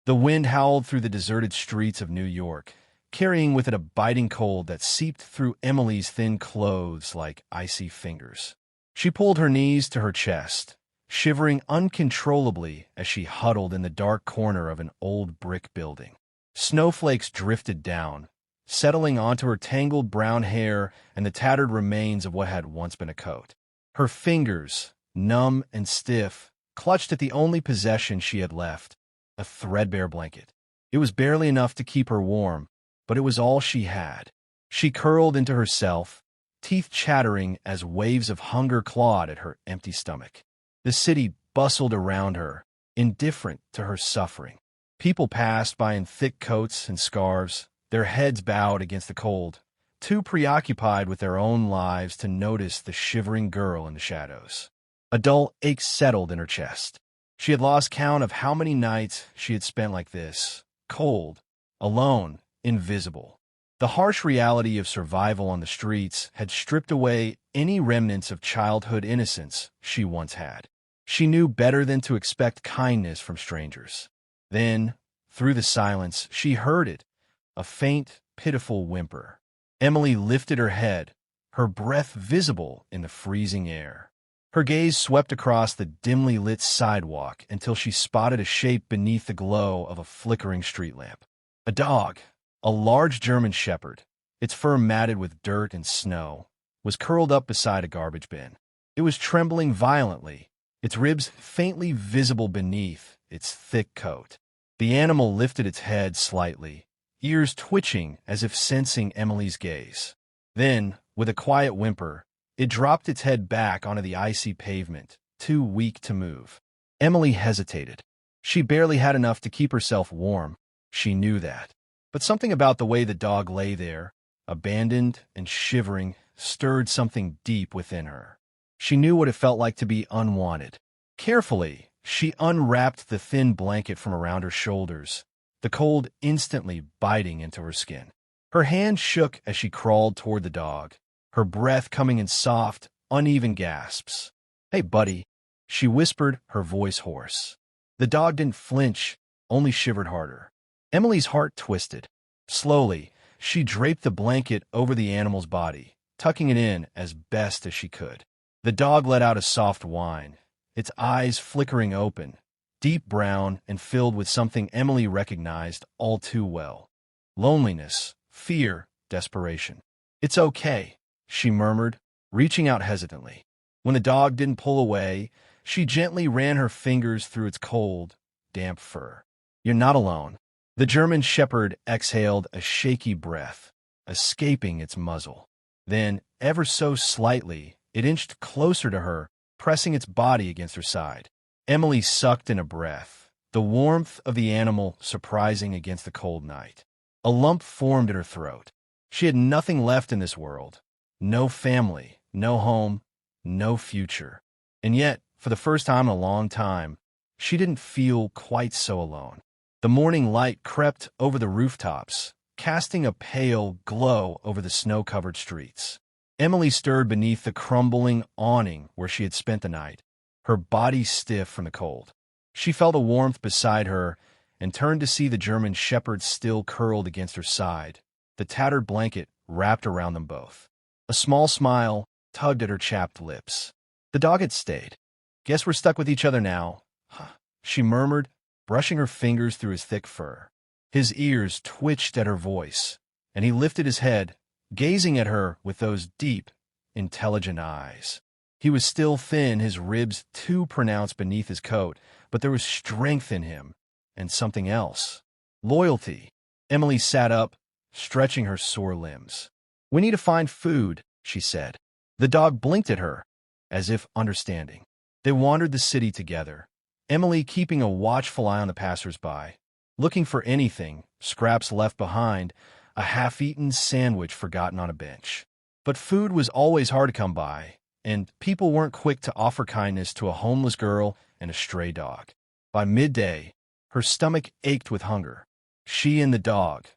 The wind howled through the deserted streets of New York, carrying with it a biting cold that seeped through Emily's thin clothes like icy fingers. She pulled her knees to her chest, shivering uncontrollably as she huddled in the dark corner of an old brick building. Snowflakes drifted down, settling onto her tangled brown hair and the tattered remains of what had once been a coat. Her fingers, numb and stiff, clutched at the only possession she had left, a threadbare blanket. It was barely enough to keep her warm, but it was all she had. She curled into herself, teeth chattering as waves of hunger clawed at her empty stomach. The city bustled around her, indifferent to her suffering. People passed by in thick coats and scarves, their heads bowed against the cold, too preoccupied with their own lives to notice the shivering girl in the shadows. A dull ache settled in her chest. She had lost count of how many nights she had spent like this, cold, alone, invisible. The harsh reality of survival on the streets had stripped away any remnants of childhood innocence she once had. She knew better than to expect kindness from strangers. Then, through the silence, she heard it, a faint, pitiful whimper. Emily lifted her head, her breath visible in the freezing air. Her gaze swept across the dimly lit sidewalk until she spotted a shape beneath the glow of a flickering street lamp. A dog, a large German shepherd, its fur matted with dirt and snow, was curled up beside a garbage bin. It was trembling violently, its ribs faintly visible beneath its thick coat. The animal lifted its head slightly, ears twitching as if sensing Emily's gaze. Then, with a quiet whimper, it dropped its head back onto the icy pavement, too weak to move. Emily hesitated. She barely had enough to keep herself warm. She knew that. But something about the way the dog lay there, abandoned and shivering, stirred something deep within her. She knew what it felt like to be unwanted. Carefully, she unwrapped the thin blanket from around her shoulders, the cold instantly biting into her skin. Her hand shook as she crawled toward the dog, her breath coming in soft, uneven gasps. "Hey, buddy," she whispered, her voice hoarse. The dog didn't flinch, only shivered harder. Emily's heart twisted. Slowly, she draped the blanket over the animal's body, tucking it in as best as she could. The dog let out a soft whine, its eyes flickering open, deep brown and filled with something Emily recognized all too well. Loneliness, fear, desperation. "It's okay," she murmured, reaching out hesitantly. When the dog didn't pull away, she gently ran her fingers through its cold, damp fur. "You're not alone." The German shepherd exhaled a shaky breath, escaping its muzzle. Then, ever so slightly, it inched closer to her, pressing its body against her side. Emily sucked in a breath, the warmth of the animal surprising against the cold night. A lump formed in her throat. She had nothing left in this world. No family, no home, no future. And yet, for the first time in a long time, she didn't feel quite so alone. The morning light crept over the rooftops, casting a pale glow over the snow-covered streets. Emily stirred beneath the crumbling awning where she had spent the night, her body stiff from the cold. She felt a warmth beside her and turned to see the German shepherd still curled against her side, the tattered blanket wrapped around them both. A small smile tugged at her chapped lips. The dog had stayed. "Guess we're stuck with each other now," she murmured, brushing her fingers through his thick fur. His ears twitched at her voice, and he lifted his head, gazing at her with those deep, intelligent eyes. He was still thin, his ribs too pronounced beneath his coat, but there was strength in him, and something else. Loyalty. Emily sat up, stretching her sore limbs. "We need to find food," she said. The dog blinked at her, as if understanding. They wandered the city together, Emily keeping a watchful eye on the passers-by, looking for anything, scraps left behind, a half-eaten sandwich forgotten on a bench. But food was always hard to come by, and people weren't quick to offer kindness to a homeless girl and a stray dog. By midday, her stomach ached with hunger. She and the dog,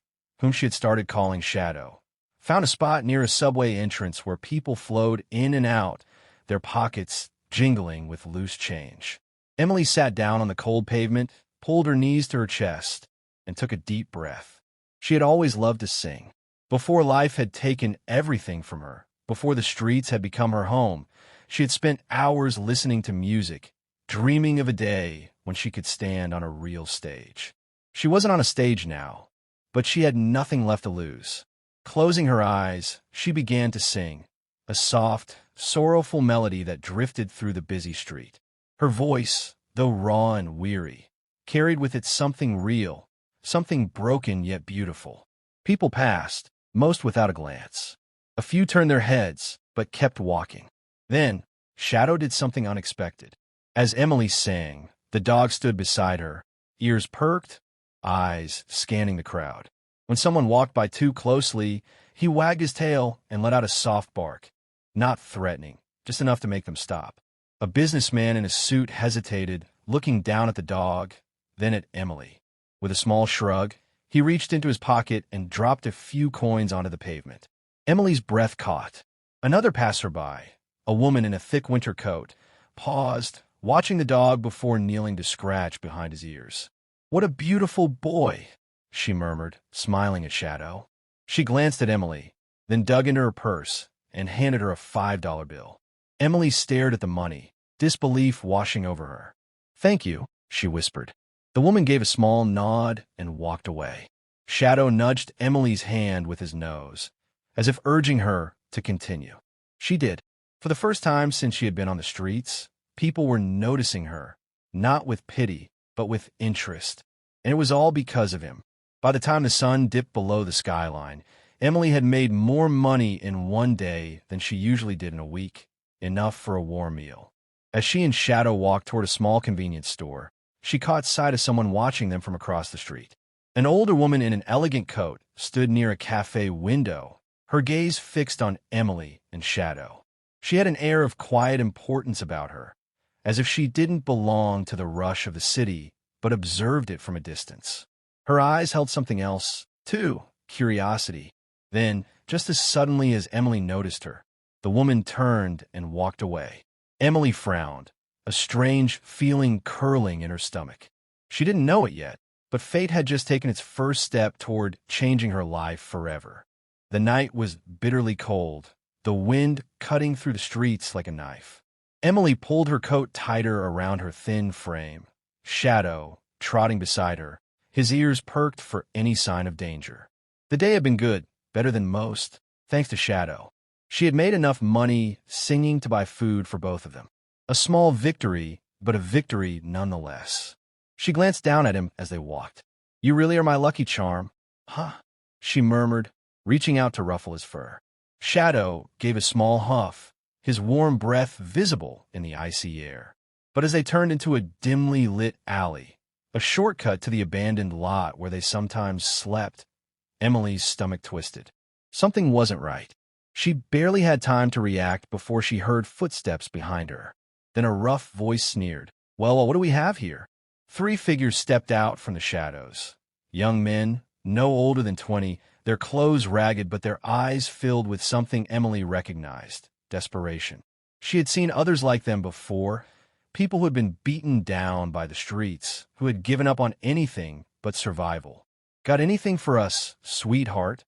whom she had started calling Shadow, found a spot near a subway entrance where people flowed in and out, their pockets jingling with loose change. Emily sat down on the cold pavement, pulled her knees to her chest, and took a deep breath. She had always loved to sing. Before life had taken everything from her, before the streets had become her home, she had spent hours listening to music, dreaming of a day when she could stand on a real stage. She wasn't on a stage now, but she had nothing left to lose. Closing her eyes, she began to sing, a soft, sorrowful melody that drifted through the busy street. Her voice, though raw and weary, carried with it something real, something broken yet beautiful. People passed, most without a glance. A few turned their heads, but kept walking. Then, Shadow did something unexpected. As Emily sang, the dog stood beside her, ears perked, eyes scanning the crowd. When someone walked by too closely, he wagged his tail and let out a soft bark. Not threatening, just enough to make them stop. A businessman in a suit hesitated, looking down at the dog, then at Emily. With a small shrug, he reached into his pocket and dropped a few coins onto the pavement. Emily's breath caught. Another passerby, a woman in a thick winter coat, paused, watching the dog before kneeling to scratch behind his ears. "What a beautiful boy," she murmured, smiling at Shadow. She glanced at Emily, then dug into her purse and handed her a $5 bill. Emily stared at the money, disbelief washing over her. "Thank you," she whispered. The woman gave a small nod and walked away. Shadow nudged Emily's hand with his nose, as if urging her to continue. She did. For the first time since she had been on the streets, people were noticing her, not with pity, but with interest. And it was all because of him. By the time the sun dipped below the skyline, Emily had made more money in one day than she usually did in a week, enough for a warm meal. As she and Shadow walked toward a small convenience store, she caught sight of someone watching them from across the street. An older woman in an elegant coat stood near a cafe window, her gaze fixed on Emily and Shadow. She had an air of quiet importance about her, as if she didn't belong to the rush of the city, but observed it from a distance. Her eyes held something else, too, curiosity. Then, just as suddenly as Emily noticed her, the woman turned and walked away. Emily frowned, a strange feeling curling in her stomach. She didn't know it yet, but fate had just taken its first step toward changing her life forever. The night was bitterly cold, the wind cutting through the streets like a knife. Emily pulled her coat tighter around her thin frame. Shadow, trotting beside her, his ears perked for any sign of danger. The day had been good, better than most, thanks to Shadow. She had made enough money singing to buy food for both of them. A small victory, but a victory nonetheless. She glanced down at him as they walked. "You really are my lucky charm." "Huh?" she murmured, reaching out to ruffle his fur. Shadow gave a small huff, his warm breath visible in the icy air. But as they turned into a dimly lit alley, a shortcut to the abandoned lot where they sometimes slept, Emily's stomach twisted. Something wasn't right. She barely had time to react before she heard footsteps behind her. Then a rough voice sneered, "Well, what do we have here?" 3 figures stepped out from the shadows. Young men, no older than 20, their clothes ragged but their eyes filled with something Emily recognized, desperation. She had seen others like them before, people who had been beaten down by the streets, who had given up on anything but survival. "Got anything for us, sweetheart?"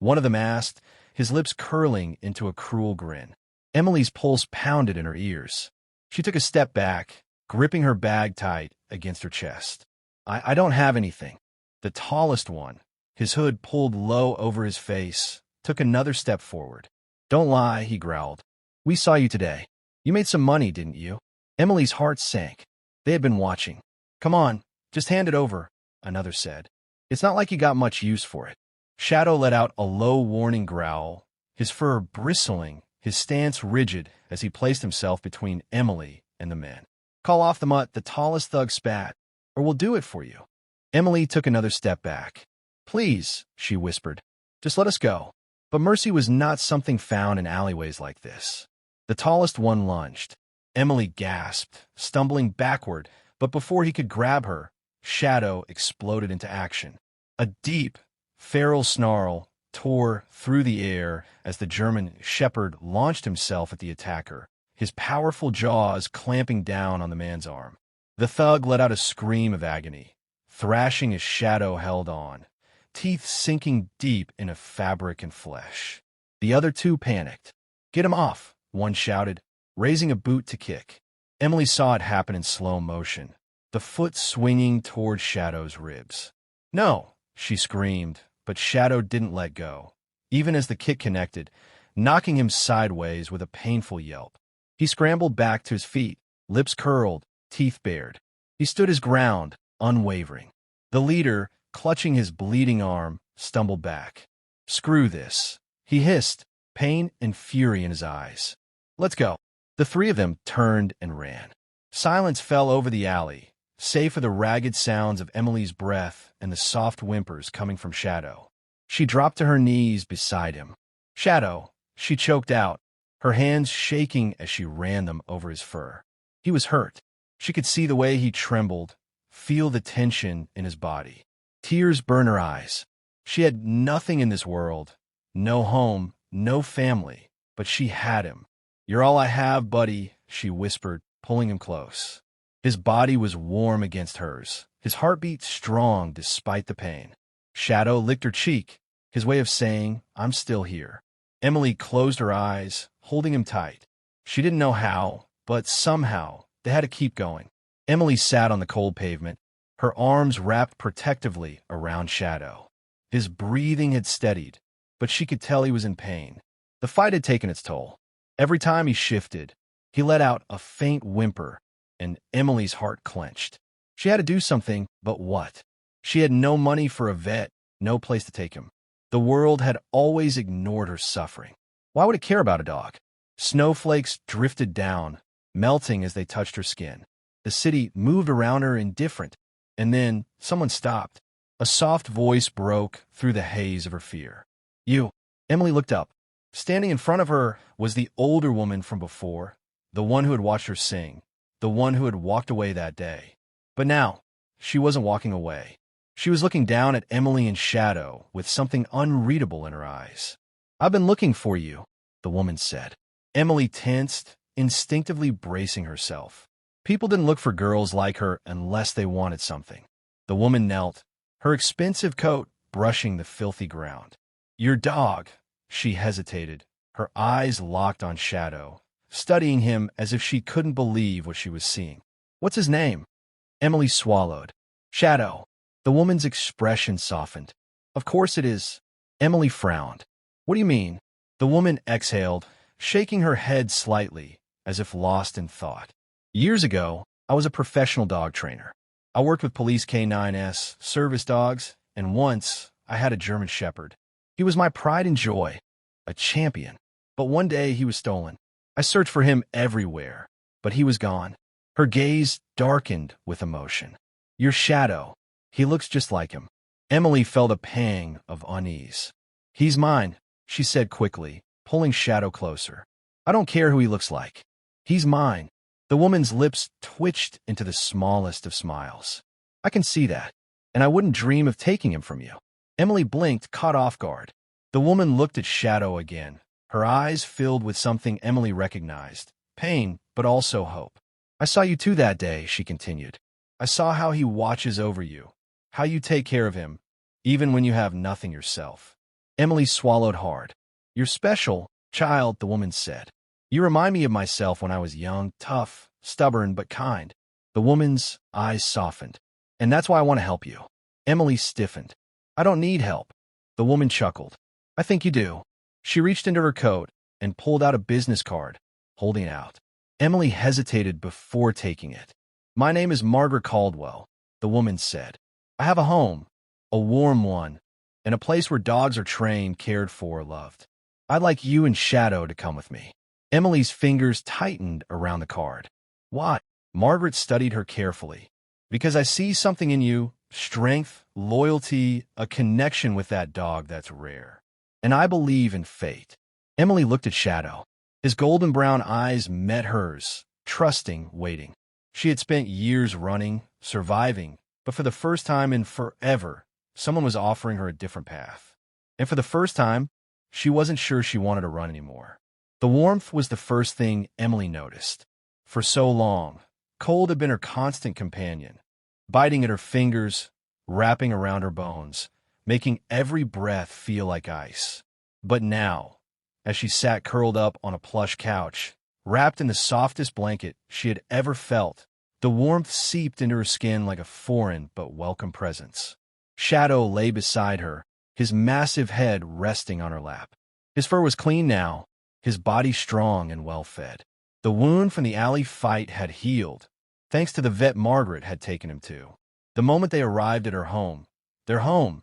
One of them asked, his lips curling into a cruel grin. Emily's pulse pounded in her ears. She took a step back, gripping her bag tight against her chest. I don't have anything." The tallest one, his hood pulled low over his face, took another step forward. "Don't lie," he growled. "We saw you today. You made some money, didn't you?" Emily's heart sank. They had been watching. "Come on, just hand it over," another said. "It's not like you got much use for it." Shadow let out a low warning growl, his fur bristling, his stance rigid as he placed himself between Emily and the men. "Call off the mutt," the tallest thug spat, "or we'll do it for you." Emily took another step back. "Please," she whispered, "just let us go." But mercy was not something found in alleyways like this. The tallest one lunged. Emily gasped, stumbling backward, but before he could grab her, Shadow exploded into action. A deep, feral snarl tore through the air as the German shepherd launched himself at the attacker, his powerful jaws clamping down on the man's arm. The thug let out a scream of agony, thrashing as Shadow held on, teeth sinking deep into fabric and flesh. The other two panicked. "Get him off," one shouted, raising a boot to kick. Emily saw it happen in slow motion, the foot swinging toward Shadow's ribs. "No," she screamed, but Shadow didn't let go, even as the kick connected, knocking him sideways with a painful yelp. He scrambled back to his feet, lips curled, teeth bared. He stood his ground, unwavering. The leader, clutching his bleeding arm, stumbled back. "Screw this," he hissed, pain and fury in his eyes. "Let's go." The three of them turned and ran. Silence fell over the alley, save for the ragged sounds of Emily's breath and the soft whimpers coming from Shadow. She dropped to her knees beside him. "Shadow," she choked out, her hands shaking as she ran them over his fur. He was hurt. She could see the way he trembled, feel the tension in his body. Tears burned her eyes. She had nothing in this world, no home, no family, but she had him. "You're all I have, buddy," she whispered, pulling him close. His body was warm against hers, his heartbeat strong despite the pain. Shadow licked her cheek, his way of saying, "I'm still here." Emily closed her eyes, holding him tight. She didn't know how, but somehow they had to keep going. Emily sat on the cold pavement, her arms wrapped protectively around Shadow. His breathing had steadied, but she could tell he was in pain. The fight had taken its toll. Every time he shifted, he let out a faint whimper, and Emily's heart clenched. She had to do something, but what? She had no money for a vet, no place to take him. The world had always ignored her suffering. Why would it care about a dog? Snowflakes drifted down, melting as they touched her skin. The city moved around her indifferent, and then someone stopped. A soft voice broke through the haze of her fear. "You." Emily looked up. Standing in front of her was the older woman from before, the one who had watched her sing, the one who had walked away that day. But now, she wasn't walking away. She was looking down at Emily in Shadow with something unreadable in her eyes. "I've been looking for you," the woman said. Emily tensed, instinctively bracing herself. People didn't look for girls like her unless they wanted something. The woman knelt, her expensive coat brushing the filthy ground. "Your dog," she hesitated, her eyes locked on Shadow, studying him as if she couldn't believe what she was seeing. "What's his name?" Emily swallowed. "Shadow." The woman's expression softened. "Of course it is." Emily frowned. "What do you mean?" The woman exhaled, shaking her head slightly, as if lost in thought. "Years ago, I was a professional dog trainer. I worked with police K9s, service dogs, and once I had a German Shepherd. He was my pride and joy, a champion. But one day he was stolen. I searched for him everywhere, but he was gone." Her gaze darkened with emotion. "Your Shadow. He looks just like him." Emily felt a pang of unease. "He's mine," she said quickly, pulling Shadow closer. "I don't care who he looks like. He's mine." The woman's lips twitched into the smallest of smiles. "I can see that, and I wouldn't dream of taking him from you." Emily blinked, caught off guard. The woman looked at Shadow again, her eyes filled with something Emily recognized, pain, but also hope. "I saw you too that day," she continued. "I saw how he watches over you, how you take care of him, even when you have nothing yourself." Emily swallowed hard. "You're special, child," the woman said. "You remind me of myself when I was young, tough, stubborn, but kind." The woman's eyes softened. "And that's why I want to help you." Emily stiffened. "I don't need help." The woman chuckled. "I think you do." She reached into her coat and pulled out a business card, holding it out. Emily hesitated before taking it. "My name is Margaret Caldwell," the woman said. "I have a home, a warm one, and a place where dogs are trained, cared for, loved. I'd like you and Shadow to come with me." Emily's fingers tightened around the card. "Why?" Margaret studied her carefully. "Because I see something in you, strength, loyalty, a connection with that dog that's rare. And I believe in fate." Emily looked at Shadow. His golden brown eyes met hers, trusting, waiting. She had spent years running, surviving, but for the first time in forever, someone was offering her a different path. And for the first time, she wasn't sure she wanted to run anymore. The warmth was the first thing Emily noticed. For so long, Cold had been her constant companion, biting at her fingers, wrapping around her bones, making every breath feel like ice. But now, as she sat curled up on a plush couch, wrapped in the softest blanket she had ever felt, the warmth seeped into her skin like a foreign but welcome presence. Shadow lay beside her, his massive head resting on her lap. His fur was clean now, his body strong and well-fed. The wound from the alley fight had healed, thanks to the vet Margaret had taken him to. The moment they arrived at her home, their home,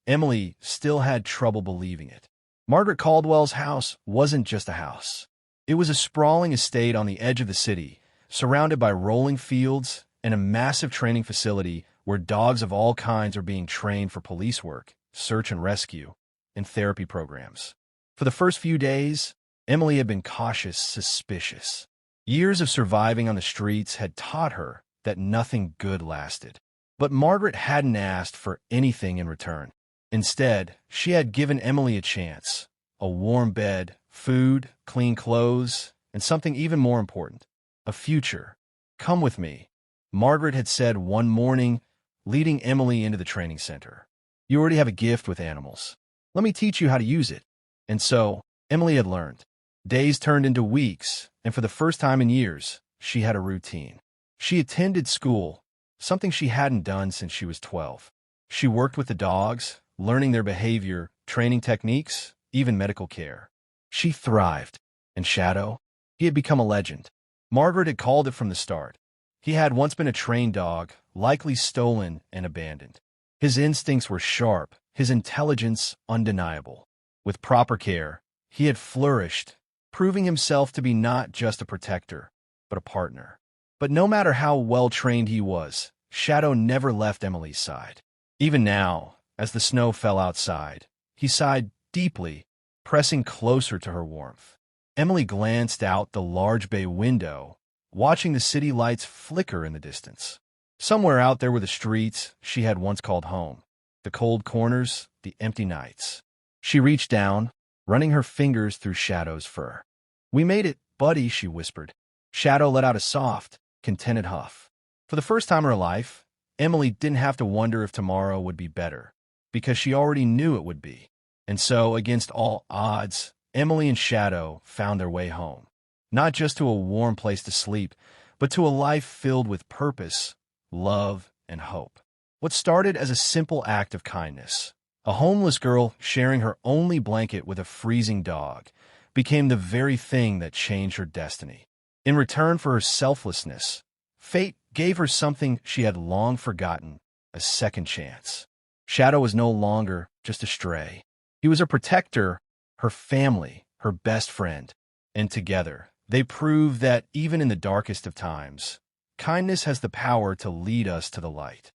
Emily still had trouble believing it. Margaret Caldwell's house wasn't just a house. It was a sprawling estate on the edge of the city, surrounded by rolling fields and a massive training facility where dogs of all kinds are being trained for police work, search and rescue, and therapy programs. For the first few days, Emily had been cautious, suspicious. Years of surviving on the streets had taught her that nothing good lasted. But Margaret hadn't asked for anything in return. Instead, she had given Emily a chance, a warm bed, food, clean clothes, and something even more important, a future. "Come with me," Margaret had said one morning, leading Emily into the training center. "You already have a gift with animals. Let me teach you how to use it." And so, Emily had learned. Days turned into weeks, and for the first time in years, she had a routine. She attended school, something she hadn't done since she was 12. She worked with the dogs, learning their behavior, training techniques, even medical care. She thrived. And Shadow? He had become a legend. Margaret had called it from the start. He had once been a trained dog, likely stolen and abandoned. His instincts were sharp, his intelligence undeniable. With proper care, he had flourished, proving himself to be not just a protector, but a partner. But no matter how well-trained he was, Shadow never left Emily's side. Even now, as the snow fell outside, he sighed deeply, pressing closer to her warmth. Emily glanced out the large bay window, watching the city lights flicker in the distance. Somewhere out there were the streets she had once called home, the cold corners, the empty nights. She reached down, running her fingers through Shadow's fur. "We made it, buddy," she whispered. Shadow let out a soft, contented huff. For the first time in her life, Emily didn't have to wonder if tomorrow would be better, because she already knew it would be. And so, against all odds, Emily and Shadow found their way home. Not just to a warm place to sleep, but to a life filled with purpose, love, and hope. What started as a simple act of kindness, a homeless girl sharing her only blanket with a freezing dog, became the very thing that changed her destiny. In return for her selflessness, fate gave her something she had long forgotten, a second chance. Shadow was no longer just a stray. He was her protector, her family, her best friend. And together, they proved that even in the darkest of times, kindness has the power to lead us to the light.